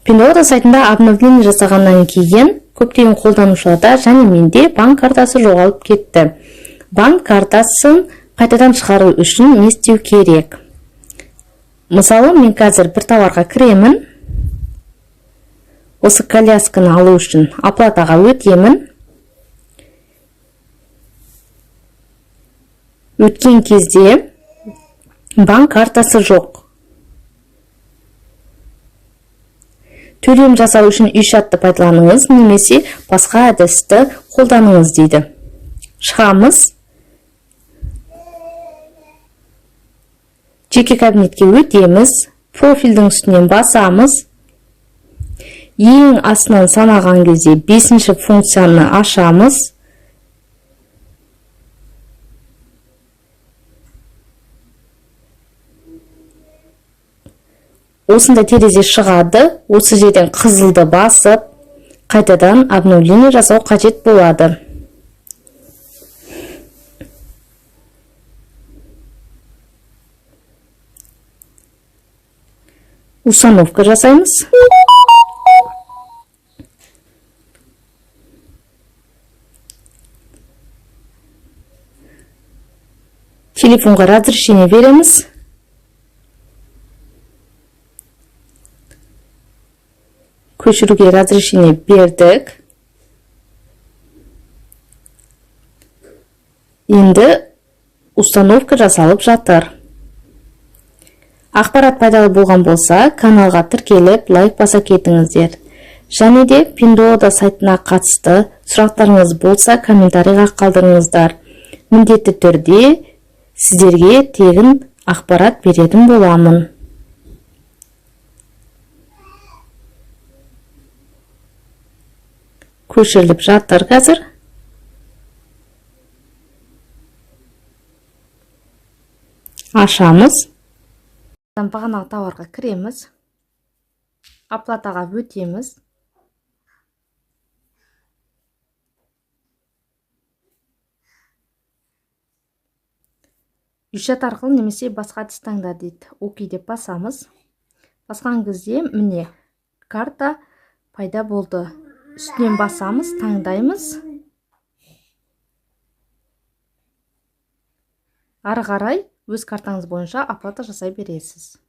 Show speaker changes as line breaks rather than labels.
Pinduoduo сайтында обновление жасагандан кейін көптеген қолданушыларда және менде банк картасы жоғалып кетті. Банк картасын қайтадан шығару үшін не істеу керек? Мысалы, мен қазір бір тауарға кіремін. Осы колясканы алу үшін оплатаға өтемін. Өткен кезде банк картасы жоқ. Төлем жасау үшін үй шартты пайдаланыңыз, немесе басқа әдісті қолданыңыз дейді. Шығамыз. Жеке кабинетке өтеміз. Профильдің үстінен басамыз. Ең астынан санаған кезде 5-ші функцияны ашамыз. Осында терезе шығады. Осы жерден қызылды басып, қайтадан обновление жасау қажет болады. Установка жасаймыз. Телефонға разрешение береміз. Көшіруге разрешение бердік. Енді установка жасалып жатыр. Ақпарат пайдалы болған болса, каналға тіркеліп, лайк баса кетіңіздер. Және де Pinduoduo сайтына қатысты сұрақтарыңыз болса, комментарийға қалдырыңыздар. Міндетті түрде сіздерге тегін ақпарат беретін боламын. Көшіріліп жатыр қазір. Ашамыз. Бағанағы тауарға кіреміз. Оплатаға өтеміз. Үй шарт арқылы немесе басқа әдіс таңда дейді. Окей деп басамыз. Басқан кезде міне карта пайда болды. Үстінен басамыз, таңдаймыз. Ары қарай өз картаңыз бойынша оплата жасай бересіз.